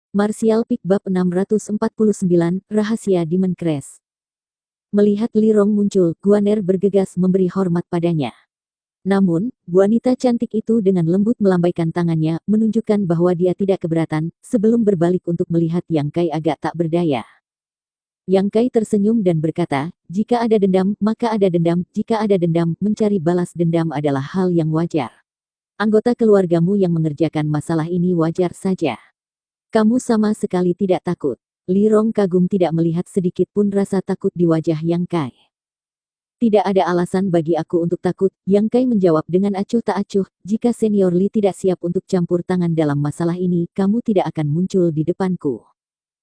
Martial Peak Bab 649, Rahasia Demon Crest. Melihat Li Rong muncul, Guaner bergegas memberi hormat padanya. Namun, wanita cantik itu dengan lembut melambaikan tangannya, menunjukkan bahwa dia tidak keberatan, sebelum berbalik untuk melihat Yang Kai agak tak berdaya. Yang Kai tersenyum dan berkata, jika ada dendam, maka ada dendam, jika ada dendam, mencari balas dendam adalah hal yang wajar. Anggota keluargamu yang mengerjakan masalah ini wajar saja. Kamu sama sekali tidak takut. Li Rong kagum tidak melihat sedikit pun rasa takut di wajah Yang Kai. Tidak ada alasan bagi aku untuk takut, Yang Kai menjawab dengan acuh tak acuh, jika senior Li tidak siap untuk campur tangan dalam masalah ini, kamu tidak akan muncul di depanku.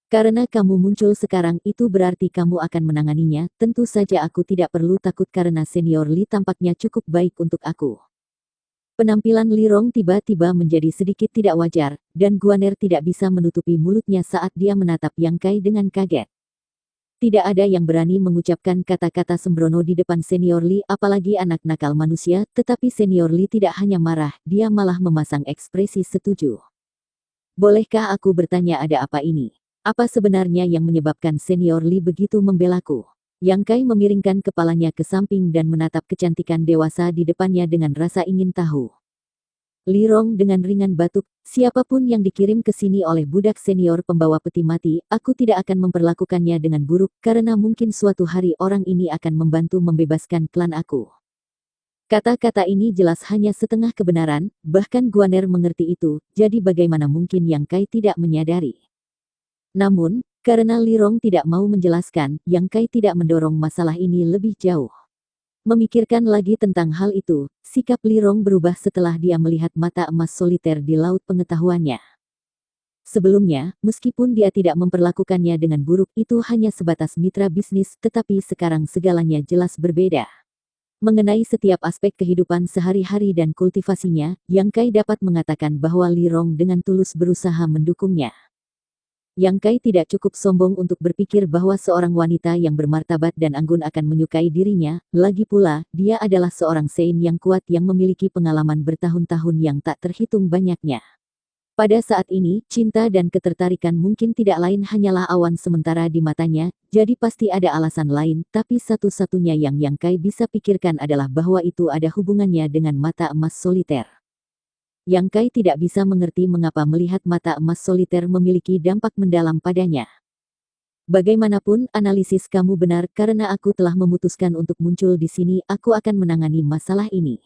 Karena kamu muncul sekarang itu berarti kamu akan menanganinya, tentu saja aku tidak perlu takut karena senior Li tampaknya cukup baik untuk aku. Penampilan Li Rong tiba-tiba menjadi sedikit tidak wajar, dan Guaner tidak bisa menutupi mulutnya saat dia menatap Yang Kai dengan kaget. Tidak ada yang berani mengucapkan kata-kata sembrono di depan senior Li, apalagi anak nakal manusia, tetapi senior Li tidak hanya marah, dia malah memasang ekspresi setuju. Bolehkah aku bertanya ada apa ini? Apa sebenarnya yang menyebabkan senior Li begitu membelaku? Yang Kai memiringkan kepalanya ke samping dan menatap kecantikan dewasa di depannya dengan rasa ingin tahu. Li Rong dengan ringan batuk, siapapun yang dikirim ke sini oleh budak senior pembawa peti mati, aku tidak akan memperlakukannya dengan buruk, karena mungkin suatu hari orang ini akan membantu membebaskan klan aku. Kata-kata ini jelas hanya setengah kebenaran, bahkan Guaner mengerti itu, jadi bagaimana mungkin Yang Kai tidak menyadari. Namun, karena Li Rong tidak mau menjelaskan, Yang Kai tidak mendorong masalah ini lebih jauh. Memikirkan lagi tentang hal itu, sikap Li Rong berubah setelah dia melihat mata emas soliter di laut pengetahuannya. Sebelumnya, meskipun dia tidak memperlakukannya dengan buruk, itu hanya sebatas mitra bisnis, tetapi sekarang segalanya jelas berbeda. Mengenai setiap aspek kehidupan sehari-hari dan kultivasinya, Yang Kai dapat mengatakan bahwa Li Rong dengan tulus berusaha mendukungnya. Yang Kai tidak cukup sombong untuk berpikir bahwa seorang wanita yang bermartabat dan anggun akan menyukai dirinya, lagi pula, dia adalah seorang Sein yang kuat yang memiliki pengalaman bertahun-tahun yang tak terhitung banyaknya. Pada saat ini, cinta dan ketertarikan mungkin tidak lain hanyalah awan sementara di matanya, jadi pasti ada alasan lain, tapi satu-satunya yang Yang Kai bisa pikirkan adalah bahwa itu ada hubungannya dengan mata emas soliter. Yang Kai tidak bisa mengerti mengapa melihat mata emas soliter memiliki dampak mendalam padanya. Bagaimanapun analisis kamu benar karena aku telah memutuskan untuk muncul di sini, aku akan menangani masalah ini.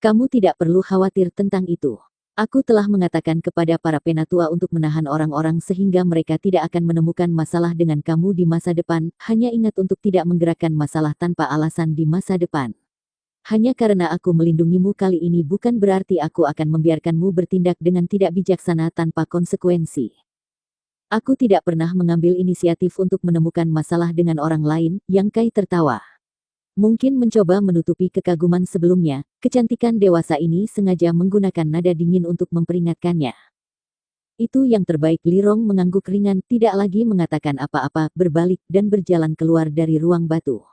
Kamu tidak perlu khawatir tentang itu. Aku telah mengatakan kepada para penatua untuk menahan orang-orang sehingga mereka tidak akan menemukan masalah dengan kamu di masa depan, hanya ingat untuk tidak menggerakkan masalah tanpa alasan di masa depan. Hanya karena aku melindungimu kali ini bukan berarti aku akan membiarkanmu bertindak dengan tidak bijaksana tanpa konsekuensi. Aku tidak pernah mengambil inisiatif untuk menemukan masalah dengan orang lain, Yang Kai tertawa. Mungkin mencoba menutupi kekaguman sebelumnya, kecantikan dewasa ini sengaja menggunakan nada dingin untuk memperingatkannya. Itu yang terbaik. Li Rong mengangguk ringan, tidak lagi mengatakan apa-apa, berbalik dan berjalan keluar dari ruang batu.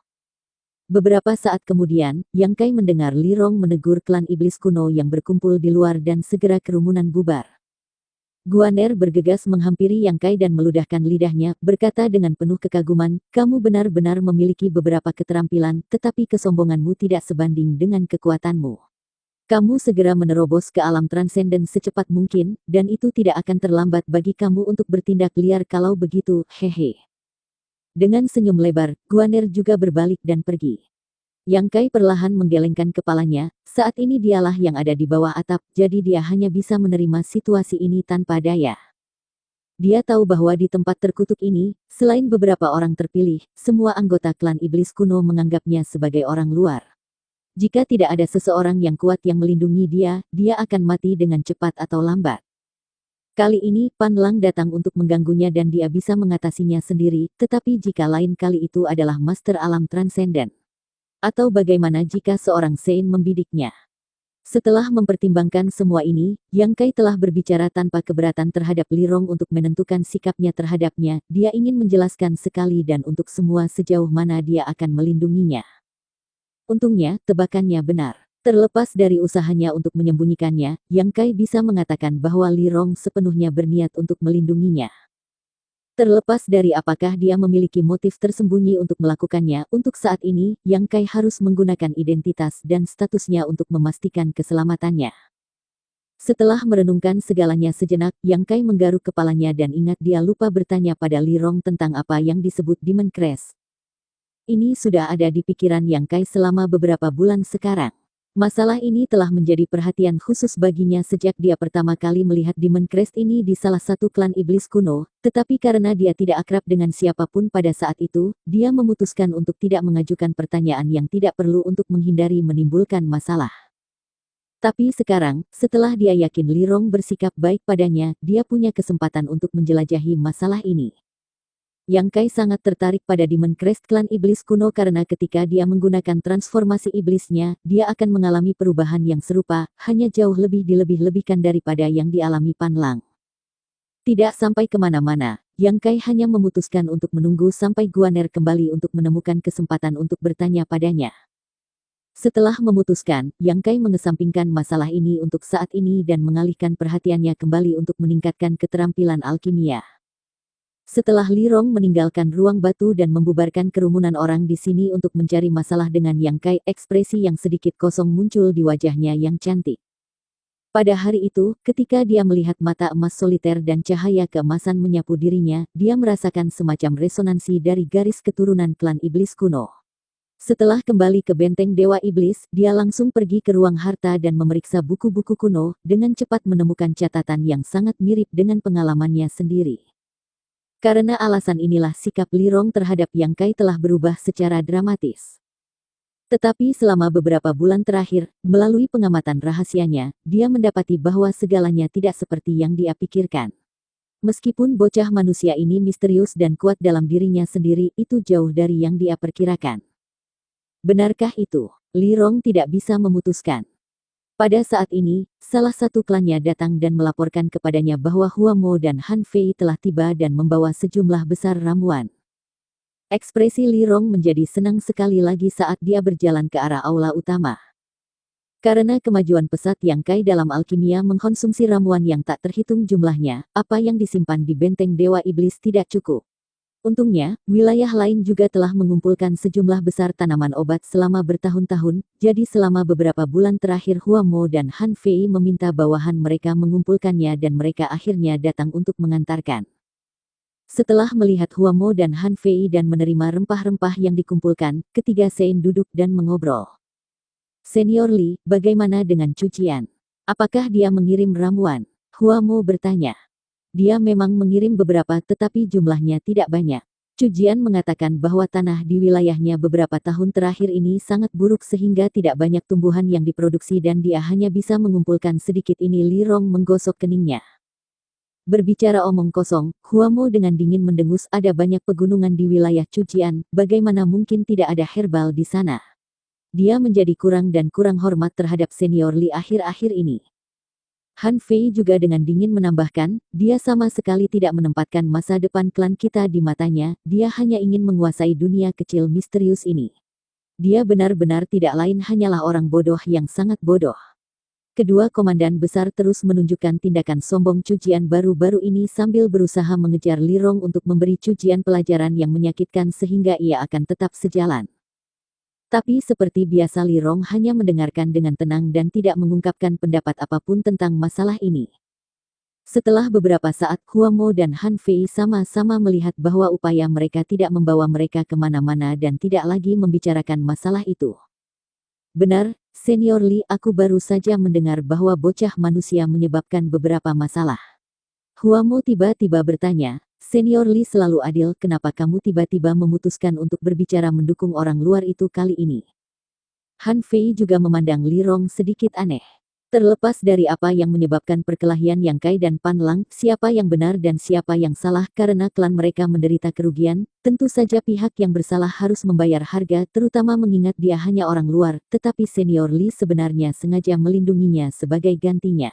Beberapa saat kemudian, Yang Kai mendengar Li Rong menegur klan iblis kuno yang berkumpul di luar dan segera kerumunan bubar. Guaner bergegas menghampiri Yang Kai dan meludahkan lidahnya, berkata dengan penuh kekaguman, kamu benar-benar memiliki beberapa keterampilan, tetapi kesombonganmu tidak sebanding dengan kekuatanmu. Kamu segera menerobos ke alam transenden secepat mungkin, dan itu tidak akan terlambat bagi kamu untuk bertindak liar kalau begitu, hehe. Dengan senyum lebar, Guaner juga berbalik dan pergi. Yang Kai perlahan menggelengkan kepalanya, saat ini dialah yang ada di bawah atap, jadi dia hanya bisa menerima situasi ini tanpa daya. Dia tahu bahwa di tempat terkutuk ini, selain beberapa orang terpilih, semua anggota klan iblis kuno menganggapnya sebagai orang luar. Jika tidak ada seseorang yang kuat yang melindungi dia, dia akan mati dengan cepat atau lambat. Kali ini, Pan Lang datang untuk mengganggunya dan dia bisa mengatasinya sendiri, tetapi jika lain kali itu adalah master alam transenden. Atau bagaimana jika seorang Sein membidiknya? Setelah mempertimbangkan semua ini, Yang Kai telah berbicara tanpa keberatan terhadap Li Rong untuk menentukan sikapnya terhadapnya, dia ingin menjelaskan sekali dan untuk semua sejauh mana dia akan melindunginya. Untungnya, tebakannya benar. Terlepas dari usahanya untuk menyembunyikannya, Yang Kai bisa mengatakan bahwa Li Rong sepenuhnya berniat untuk melindunginya. Terlepas dari apakah dia memiliki motif tersembunyi untuk melakukannya, untuk saat ini, Yang Kai harus menggunakan identitas dan statusnya untuk memastikan keselamatannya. Setelah merenungkan segalanya sejenak, Yang Kai menggaruk kepalanya dan ingat dia lupa bertanya pada Li Rong tentang apa yang disebut Demon Crest. Ini sudah ada di pikiran Yang Kai selama beberapa bulan sekarang. Masalah ini telah menjadi perhatian khusus baginya sejak dia pertama kali melihat Demon Crest ini di salah satu klan iblis kuno, tetapi karena dia tidak akrab dengan siapapun pada saat itu, dia memutuskan untuk tidak mengajukan pertanyaan yang tidak perlu untuk menghindari menimbulkan masalah. Tapi sekarang, setelah dia yakin Li Rong bersikap baik padanya, dia punya kesempatan untuk menjelajahi masalah ini. Yang Kai sangat tertarik pada Demon Crest klan iblis kuno karena ketika dia menggunakan transformasi iblisnya, dia akan mengalami perubahan yang serupa, hanya jauh lebih dilebih-lebihkan daripada yang dialami Pan Lang. Tidak sampai kemana-mana, Yang Kai hanya memutuskan untuk menunggu sampai Guaner kembali untuk menemukan kesempatan untuk bertanya padanya. Setelah memutuskan, Yang Kai mengesampingkan masalah ini untuk saat ini dan mengalihkan perhatiannya kembali untuk meningkatkan keterampilan alkimia. Setelah Li Rong meninggalkan ruang batu dan membubarkan kerumunan orang di sini untuk mencari masalah dengan Yang Kai, ekspresi yang sedikit kosong muncul di wajahnya yang cantik. Pada hari itu, ketika dia melihat mata emas soliter dan cahaya keemasan menyapu dirinya, dia merasakan semacam resonansi dari garis keturunan klan iblis kuno. Setelah kembali ke benteng Dewa Iblis, dia langsung pergi ke ruang harta dan memeriksa buku-buku kuno, dengan cepat menemukan catatan yang sangat mirip dengan pengalamannya sendiri. Karena alasan inilah sikap Li Rong terhadap Yang Kai telah berubah secara dramatis. Tetapi selama beberapa bulan terakhir, melalui pengamatan rahasianya, dia mendapati bahwa segalanya tidak seperti yang dia pikirkan. Meskipun bocah manusia ini misterius dan kuat dalam dirinya sendiri, itu jauh dari yang dia perkirakan. Benarkah itu? Li Rong tidak bisa memutuskan. Pada saat ini, salah satu klannya datang dan melaporkan kepadanya bahwa Hua Mo dan Han Fei telah tiba dan membawa sejumlah besar ramuan. Ekspresi Li Rong menjadi senang sekali lagi saat dia berjalan ke arah aula utama. Karena kemajuan pesat Yang Kai dalam alkimia mengkonsumsi ramuan yang tak terhitung jumlahnya, apa yang disimpan di benteng Dewa Iblis tidak cukup. Untungnya, wilayah lain juga telah mengumpulkan sejumlah besar tanaman obat selama bertahun-tahun, jadi selama beberapa bulan terakhir Hua Mo dan Han Fei meminta bawahan mereka mengumpulkannya dan mereka akhirnya datang untuk mengantarkan. Setelah melihat Hua Mo dan Han Fei dan menerima rempah-rempah yang dikumpulkan, ketiga Sein duduk dan mengobrol. Senior Li, bagaimana dengan cucian? Apakah dia mengirim ramuan? Hua Mo bertanya. Dia memang mengirim beberapa tetapi jumlahnya tidak banyak. Cujian mengatakan bahwa tanah di wilayahnya beberapa tahun terakhir ini sangat buruk sehingga tidak banyak tumbuhan yang diproduksi dan dia hanya bisa mengumpulkan sedikit ini. Li Rong menggosok keningnya. Berbicara omong kosong, Hua Mo dengan dingin mendengus, ada banyak pegunungan di wilayah Cujian, bagaimana mungkin tidak ada herbal di sana? Dia menjadi kurang dan kurang hormat terhadap senior Li akhir-akhir ini. Han Fei juga dengan dingin menambahkan, dia sama sekali tidak menempatkan masa depan klan kita di matanya, dia hanya ingin menguasai dunia kecil misterius ini. Dia benar-benar tidak lain hanyalah orang bodoh yang sangat bodoh. Kedua komandan besar terus menunjukkan tindakan sombong cucian baru-baru ini sambil berusaha mengejar Li Rong untuk memberi cucian pelajaran yang menyakitkan sehingga ia akan tetap sejalan. Tapi seperti biasa Li Rong hanya mendengarkan dengan tenang dan tidak mengungkapkan pendapat apapun tentang masalah ini. Setelah beberapa saat Hua Mo dan Han Fei sama-sama melihat bahwa upaya mereka tidak membawa mereka kemana-mana dan tidak lagi membicarakan masalah itu. Benar, Senior Li, aku baru saja mendengar bahwa bocah manusia menyebabkan beberapa masalah. Hua Mo tiba-tiba bertanya. Senior Li selalu adil, kenapa kamu tiba-tiba memutuskan untuk berbicara mendukung orang luar itu kali ini? Han Fei juga memandang Li Rong sedikit aneh. Terlepas dari apa yang menyebabkan perkelahian Yang Kai dan Pan Lang, siapa yang benar dan siapa yang salah karena klan mereka menderita kerugian, tentu saja pihak yang bersalah harus membayar harga, terutama mengingat dia hanya orang luar, tetapi Senior Li sebenarnya sengaja melindunginya sebagai gantinya.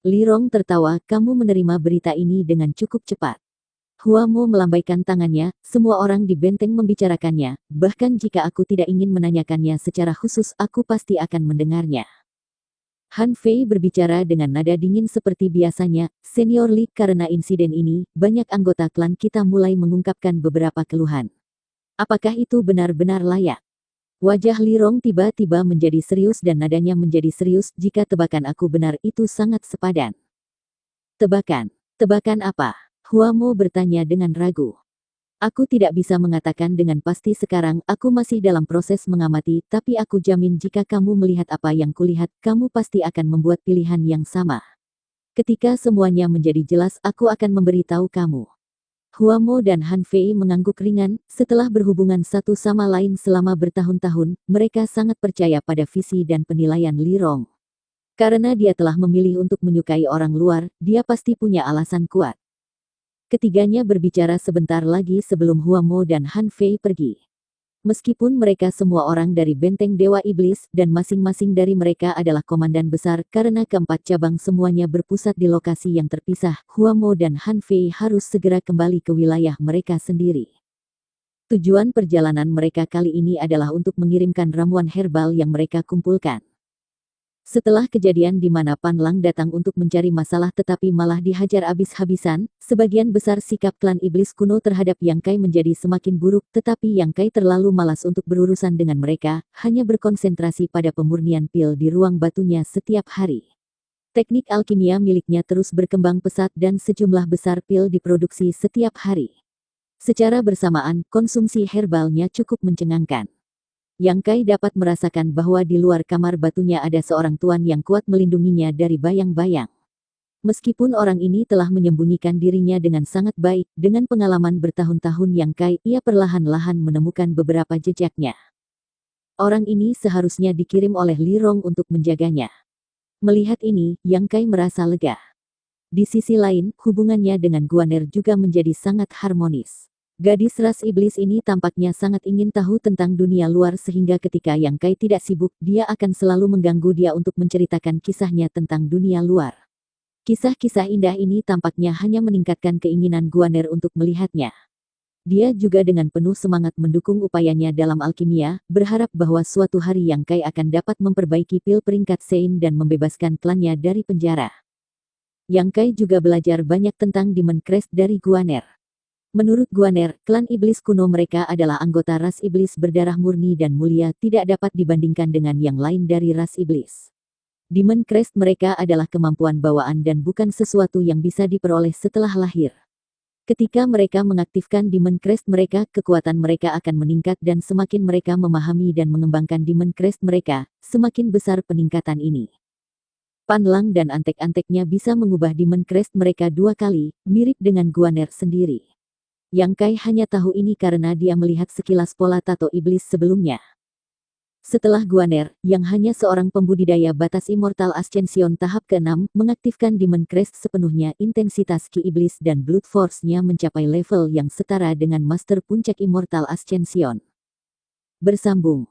Li Rong tertawa, kamu menerima berita ini dengan cukup cepat. Huamo melambaikan tangannya, semua orang di benteng membicarakannya, bahkan jika aku tidak ingin menanyakannya secara khusus aku pasti akan mendengarnya. Han Fei berbicara dengan nada dingin seperti biasanya, Senior Li, karena insiden ini, banyak anggota klan kita mulai mengungkapkan beberapa keluhan. Apakah itu benar-benar layak? Wajah Li Rong tiba-tiba menjadi serius dan nadanya menjadi serius. Jika tebakan aku benar itu sangat sepadan. Tebakan? Tebakan apa? Huamo bertanya dengan ragu. Aku tidak bisa mengatakan dengan pasti sekarang, aku masih dalam proses mengamati, tapi aku jamin jika kamu melihat apa yang kulihat, kamu pasti akan membuat pilihan yang sama. Ketika semuanya menjadi jelas, aku akan memberitahu kamu. Huamo dan Han Fei mengangguk ringan, setelah berhubungan satu sama lain selama bertahun-tahun, mereka sangat percaya pada visi dan penilaian Li Rong. Karena dia telah memilih untuk menyukai orang luar, dia pasti punya alasan kuat. Ketiganya berbicara sebentar lagi sebelum Huamo dan Han Fei pergi. Meskipun mereka semua orang dari benteng Dewa Iblis, dan masing-masing dari mereka adalah komandan besar, karena keempat cabang semuanya berpusat di lokasi yang terpisah, Huamo dan Han Fei harus segera kembali ke wilayah mereka sendiri. Tujuan perjalanan mereka kali ini adalah untuk mengirimkan ramuan herbal yang mereka kumpulkan. Setelah kejadian di mana Pan Lang datang untuk mencari masalah tetapi malah dihajar habis-habisan, sebagian besar sikap klan iblis kuno terhadap Yang Kai menjadi semakin buruk, tetapi Yang Kai terlalu malas untuk berurusan dengan mereka, hanya berkonsentrasi pada pemurnian pil di ruang batunya setiap hari. Teknik alkimia miliknya terus berkembang pesat dan sejumlah besar pil diproduksi setiap hari. Secara bersamaan, konsumsi herbalnya cukup mencengangkan. Yang Kai dapat merasakan bahwa di luar kamar batunya ada seorang tuan yang kuat melindunginya dari bayang-bayang. Meskipun orang ini telah menyembunyikan dirinya dengan sangat baik, dengan pengalaman bertahun-tahun Yang Kai, ia perlahan-lahan menemukan beberapa jejaknya. Orang ini seharusnya dikirim oleh Li Rong untuk menjaganya. Melihat ini, Yang Kai merasa lega. Di sisi lain, hubungannya dengan Guaner juga menjadi sangat harmonis. Gadis ras iblis ini tampaknya sangat ingin tahu tentang dunia luar sehingga ketika Yang Kai tidak sibuk, dia akan selalu mengganggu dia untuk menceritakan kisahnya tentang dunia luar. Kisah-kisah indah ini tampaknya hanya meningkatkan keinginan Guaner untuk melihatnya. Dia juga dengan penuh semangat mendukung upayanya dalam alkimia, berharap bahwa suatu hari Yang Kai akan dapat memperbaiki pil peringkat Sein dan membebaskan klannya dari penjara. Yang Kai juga belajar banyak tentang Demon Crest dari Guaner. Menurut Guaner, klan iblis kuno mereka adalah anggota ras iblis berdarah murni dan mulia, tidak dapat dibandingkan dengan yang lain dari ras iblis. Demon Crest mereka adalah kemampuan bawaan dan bukan sesuatu yang bisa diperoleh setelah lahir. Ketika mereka mengaktifkan Demon Crest mereka, kekuatan mereka akan meningkat dan semakin mereka memahami dan mengembangkan Demon Crest mereka, semakin besar peningkatan ini. Pan Lang dan antek-anteknya bisa mengubah Demon Crest mereka 2 kali, mirip dengan Guaner sendiri. Yang Kai hanya tahu ini karena dia melihat sekilas pola tato iblis sebelumnya. Setelah Guaner, yang hanya seorang pembudidaya batas Immortal Ascension tahap ke-6, mengaktifkan Demon Crest sepenuhnya, intensitas Ki Iblis dan Blood Force-nya mencapai level yang setara dengan Master Puncak Immortal Ascension. Bersambung.